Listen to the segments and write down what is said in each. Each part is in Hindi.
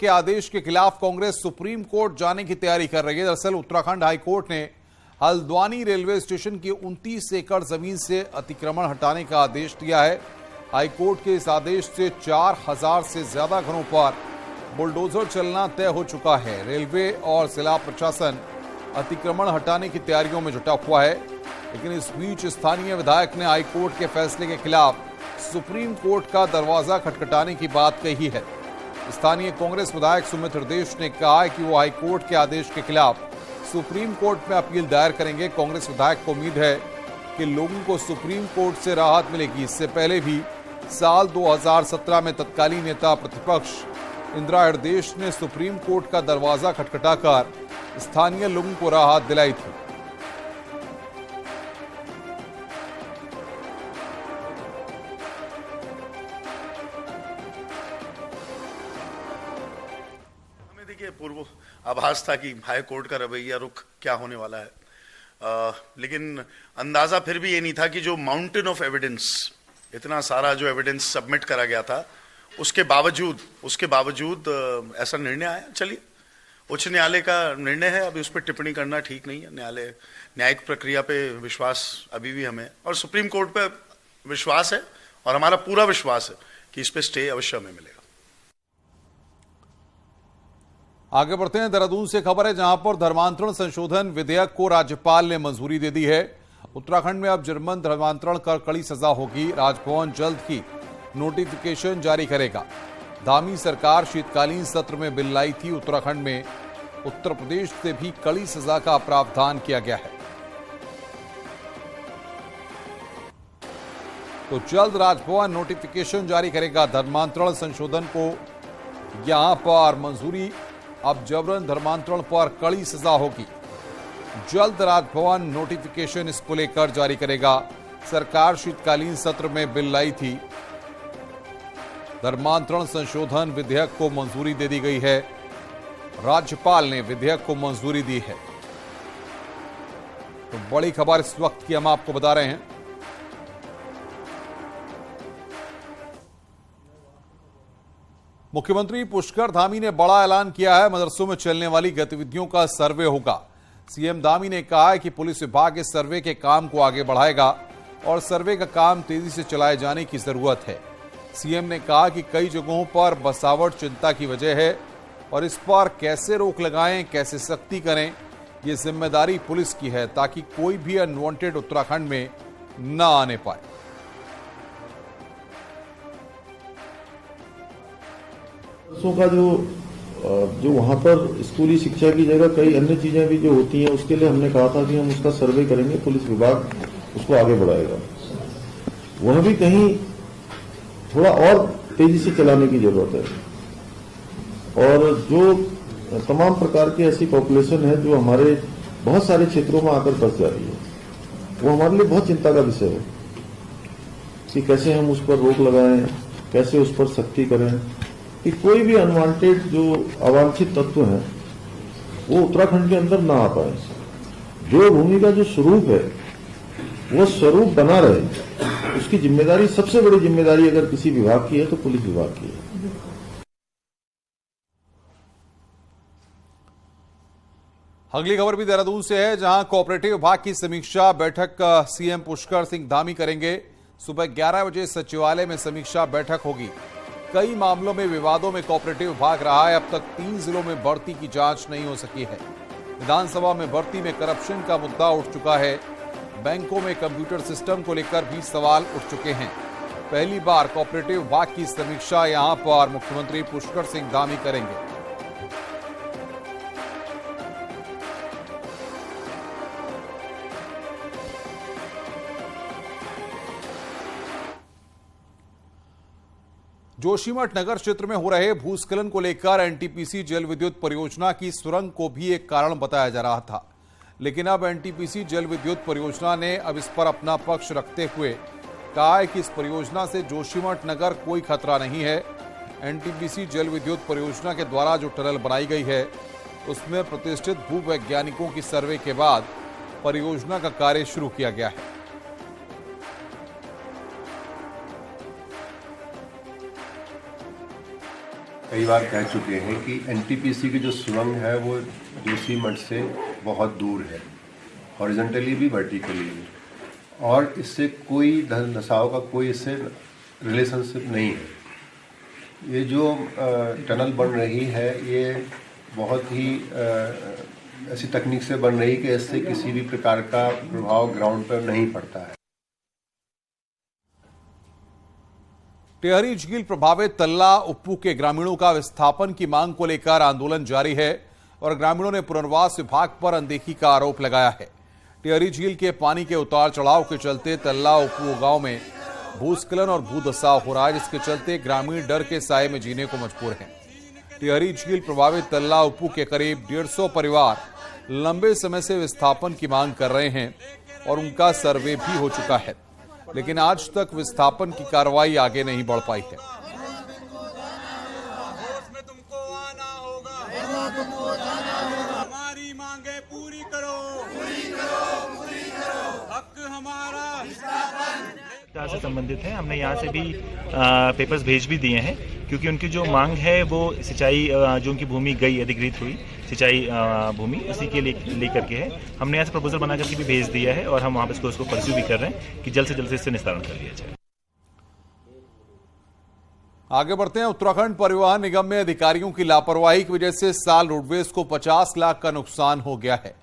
के आदेश के खिलाफ कांग्रेस सुप्रीम कोर्ट जाने की तैयारी कर रही है। दरअसल उत्तराखंड हाईकोर्ट ने हल्द्वानी रेलवे स्टेशन की 29 एकड़ जमीन से अतिक्रमण हटाने का आदेश दिया है। हाईकोर्ट के इस आदेश से 4000 से ज्यादा घरों पर बुलडोजर चलना तय हो चुका है। रेलवे और जिला प्रशासन अतिक्रमण हटाने की तैयारियों में जुटा हुआ है, लेकिन इस बीच स्थानीय विधायक ने हाईकोर्ट के फैसले के खिलाफ सुप्रीम कोर्ट का दरवाजा खटखटाने की बात कही है। स्थानीय कांग्रेस विधायक सुमित हृदेश ने कहा है कि वो हाईकोर्ट के आदेश के खिलाफ सुप्रीम कोर्ट में अपील दायर करेंगे। कांग्रेस विधायक को उम्मीद है कि लोगों को सुप्रीम कोर्ट से राहत मिलेगी। इससे पहले भी साल 2017 में तत्कालीन नेता प्रतिपक्ष इंदिरा हृदेश ने सुप्रीम कोर्ट का दरवाजा खटखटाकर स्थानीय लोगों को राहत दिलाई थी। देखिए, पूर्व आभास था कि हाई कोर्ट का रवैया रुख क्या होने वाला है, लेकिन अंदाजा फिर भी ये नहीं था कि जो माउंटेन ऑफ एविडेंस, इतना सारा जो एविडेंस सबमिट करा गया था, उसके बावजूद ऐसा निर्णय आया। चलिए, उच्च न्यायालय का निर्णय है, अभी उस पर टिप्पणी करना ठीक नहीं है। न्यायिक प्रक्रिया पे विश्वास अभी भी हमें, और सुप्रीम कोर्ट पे विश्वास है, और हमारा पूरा विश्वास है कि इस पे स्टे अवश्य हमें मिलेगा। आगे बढ़ते हैं। देहरादून से खबर है, जहां पर धर्मांतरण संशोधन विधेयक को राज्यपाल ने मंजूरी दे दी है। उत्तराखंड में अब जर्मन धर्मांतरण कर कड़ी सजा होगी। राजभवन जल्द ही नोटिफिकेशन जारी करेगा। धामी सरकार शीतकालीन सत्र में बिल लाई थी। उत्तराखंड में उत्तर प्रदेश से भी कड़ी सजा का प्रावधान किया गया है। तो जल्द राजभवन नोटिफिकेशन जारी करेगा। धर्मांतरण संशोधन को यहां पर मंजूरी, अब जबरन धर्मांतरण पर कड़ी सजा होगी। जल्द राजभवन नोटिफिकेशन इसको लेकर जारी करेगा। सरकार शीतकालीन सत्र में बिल लाई थी। धर्मांतरण संशोधन विधेयक को मंजूरी दे दी गई है। राज्यपाल ने विधेयक को मंजूरी दी है। तो बड़ी खबर इस वक्त की हम आपको बता रहे हैं। मुख्यमंत्री पुष्कर धामी ने बड़ा ऐलान किया है। मदरसों में चलने वाली गतिविधियों का सर्वे होगा। सीएम धामी ने कहा है कि पुलिस विभाग इस सर्वे के काम को आगे बढ़ाएगा और सर्वे का काम तेजी से चलाए जाने की जरूरत है। सीएम ने कहा कि कई जगहों पर बसावट चिंता की वजह है और इस पर कैसे रोक लगाएं, कैसे सख्ती करें, ये जिम्मेदारी पुलिस की है, ताकि कोई भी अनवांटेड उत्तराखंड में न आने पाए। का जो वहाँ पर स्कूली शिक्षा की जगह कई अन्य चीजें भी जो होती हैं, उसके लिए हमने कहा था कि हम उसका सर्वे करेंगे, पुलिस विभाग उसको आगे बढ़ाएगा। वह भी कहीं थोड़ा और तेजी से चलाने की जरूरत है। और जो तमाम प्रकार की ऐसी पॉपुलेशन है जो हमारे बहुत सारे क्षेत्रों में आकर फंस जा रही है, वो हमारे लिए बहुत चिंता का विषय है कि कैसे हम उस पर रोक लगाएं, कैसे उस पर सख्ती करें कि कोई भी अनवांटेड जो अवांछित तत्व हैं वो उत्तराखंड के अंदर ना आ पाए। देवभूमि का जो स्वरूप है वो स्वरूप बना रहे, उसकी जिम्मेदारी, सबसे बड़ी जिम्मेदारी अगर किसी विभाग की है तो पुलिस विभाग की है। अगली खबर भी देहरादून से है, जहां कोऑपरेटिव विभाग की समीक्षा बैठक सीएम पुष्कर सिंह धामी करेंगे। सुबह 11 बजे सचिवालय में समीक्षा बैठक होगी। कई मामलों में विवादों में कोऑपरेटिव विभाग रहा है। अब तक 3 जिलों में भर्ती की जांच नहीं हो सकी है। विधानसभा में भर्ती में करप्शन का मुद्दा उठ चुका है। बैंकों में कंप्यूटर सिस्टम को लेकर भी सवाल उठ चुके हैं। पहली बार कोऑपरेटिव विभाग की समीक्षा यहां पर मुख्यमंत्री पुष्कर सिंह धामी करेंगे। जोशीमठ नगर क्षेत्र में हो रहे भूस्खलन को लेकर एनटीपीसी जल विद्युत परियोजना की सुरंग को भी एक कारण बताया जा रहा था, लेकिन अब एनटीपीसी जल विद्युत परियोजना ने अब इस पर अपना पक्ष रखते हुए कहा है कि इस परियोजना से जोशीमठ नगर कोई खतरा नहीं है। एनटीपीसी जल विद्युत परियोजना के द्वारा जो टनल बनाई गई है उसमें प्रतिष्ठित भूवैज्ञानिकों की सर्वे के बाद परियोजना का कार्य शुरू किया गया है। कई बार कह चुके हैं कि एनटीपीसी की जो सुरंग है वो जोशीमठ से बहुत दूर है, हॉरिजॉन्टली भी वर्टिकली भी, और इससे कोई धसाव का कोई इससे रिलेशनशिप नहीं है। ये जो टनल बन रही है ये बहुत ही ऐसी तकनीक से बन रही कि इससे किसी भी प्रकार का प्रभाव ग्राउंड पर नहीं पड़ता है। टिहरी झील प्रभावित तल्ला उप्पू के ग्रामीणों का विस्थापन की मांग को लेकर आंदोलन जारी है और ग्रामीणों ने पुनर्वास विभाग पर अनदेखी का आरोप लगाया है। टिहरी झील के पानी के उतार चढ़ाव के चलते तल्ला उप्पू गांव में भूस्खलन और भूदसाव हो रहा है, जिसके चलते ग्रामीण डर के साए में जीने को मजबूर हैं। टिहरी झील प्रभावित तल्ला उप्पू के करीब 150 परिवार लंबे समय से विस्थापन की मांग कर रहे हैं और उनका सर्वे भी हो चुका है, लेकिन आज तक विस्थापन की कार्रवाई आगे नहीं बढ़ पाई है। हमारी मांगे पूरी करो, हक हमारा से संबंधित है। हमने यहाँ से भी पेपर्स भेज भी दिए हैं, क्योंकि उनकी जो मांग है वो सिंचाई जो उनकी भूमि गई अधिकृत हुई सिंचाई भूमि उसी के लेकर के है। हमने यहाँ से प्रपोजल बना करके भी भेज दिया है और हम वहाँ पे उसको परस्यू भी कर रहे हैं कि जल्द से जल्द से इससे निस्तारण कर लिया जाए। आगे बढ़ते हैं। उत्तराखंड परिवहन निगम में अधिकारियों की लापरवाही की वजह से इस साल रोडवेज को 50 लाख का नुकसान हो गया है,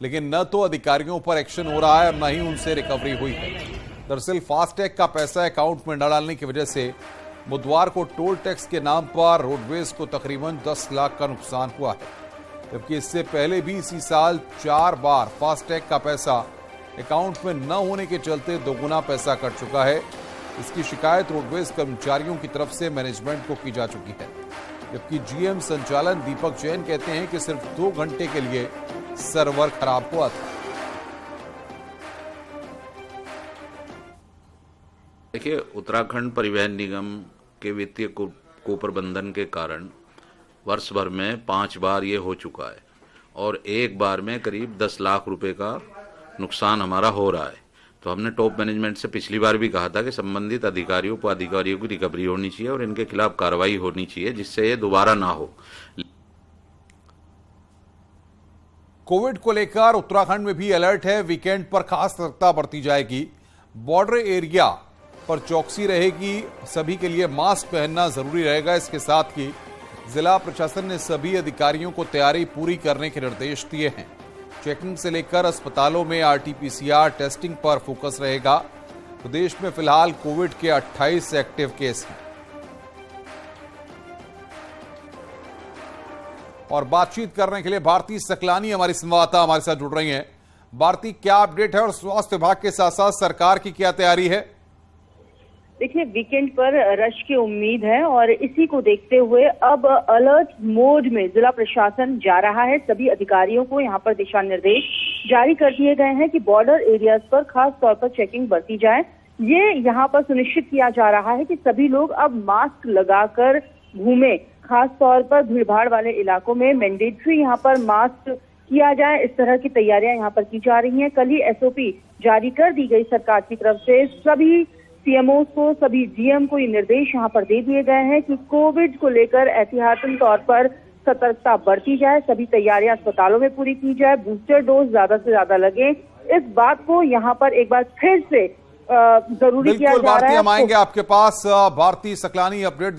लेकिन न तो अधिकारियों पर एक्शन हो रहा है और न ही उनसे रिकवरी हुई है। दरअसल फास्टैग का पैसा अकाउंट में न डालने की वजह से बुधवार को टोल टैक्स के नाम पर रोडवेज को तकरीबन 10 लाख का नुकसान हुआ है, जबकि इससे पहले भी इसी साल 4 बार फास्टैग का पैसा अकाउंट में न होने के चलते दोगुना पैसा कट चुका है। इसकी शिकायत रोडवेज कर्मचारियों की तरफ से मैनेजमेंट को की जा चुकी है, जबकि जीएम संचालन दीपक जैन कहते हैं कि सिर्फ 2 घंटे के लिए सर्वर खराब हुआ था। देखिए, उत्तराखंड परिवहन निगम के वित्तीय कुप्रबंधन के कारण वर्ष भर में 5 बार ये हो चुका है और एक बार में करीब 10 लाख रुपए का नुकसान हमारा हो रहा है। तो हमने टॉप मैनेजमेंट से पिछली बार भी कहा था कि संबंधित अधिकारियों की रिकवरी होनी चाहिए और इनके खिलाफ कार्रवाई होनी चाहिए, जिससे ये दोबारा ना हो। कोविड को लेकर उत्तराखंड में भी अलर्ट है। वीकेंड पर खास सतर्कता बरती जाएगी। बॉर्डर एरिया पर चौकसी रहेगी। सभी के लिए मास्क पहनना जरूरी रहेगा। इसके साथ ही जिला प्रशासन ने सभी अधिकारियों को तैयारी पूरी करने के निर्देश दिए हैं। चेकिंग से लेकर अस्पतालों में आरटीपीसीआर टेस्टिंग पर फोकस रहेगा। प्रदेश में फिलहाल कोविड के 28 एक्टिव केस हैं। और बातचीत करने के लिए भारती सकलानी हमारी संवाददाता हमारे साथ जुड़ रही हैं। भारती, क्या अपडेट है और स्वास्थ्य विभाग के साथ साथ सरकार की क्या तैयारी है? देखिए, वीकेंड पर रश की उम्मीद है और इसी को देखते हुए अब अलर्ट मोड में जिला प्रशासन जा रहा है। सभी अधिकारियों को यहाँ पर दिशा निर्देश जारी कर दिए गए हैं कि बॉर्डर एरियाज पर खास तौर पर चेकिंग बरती जाए। ये यहाँ पर सुनिश्चित किया जा रहा है कि सभी लोग अब मास्क लगाकर घूमें। खास तौर पर भीड़भाड़ वाले इलाकों में मैंडेटरी यहाँ पर मास्क किया जाए, इस तरह की तैयारियां यहाँ पर की जा रही हैं। कल ही एसओपी जारी कर दी गई सरकार की तरफ से। सभी सीएमओ को, सभी जीएम को ये निर्देश यहाँ पर दे दिए गए हैं कि कोविड को लेकर एहतियातन तौर पर सतर्कता बरती जाए। सभी तैयारियां अस्पतालों में पूरी की जाए। बूस्टर डोज ज्यादा से ज्यादा लगे। इस बात को यहाँ पर एक बार फिर से जरूरी किया जा रहा है। हम आएंगे आपके पास। भारती सकलानी अपडेट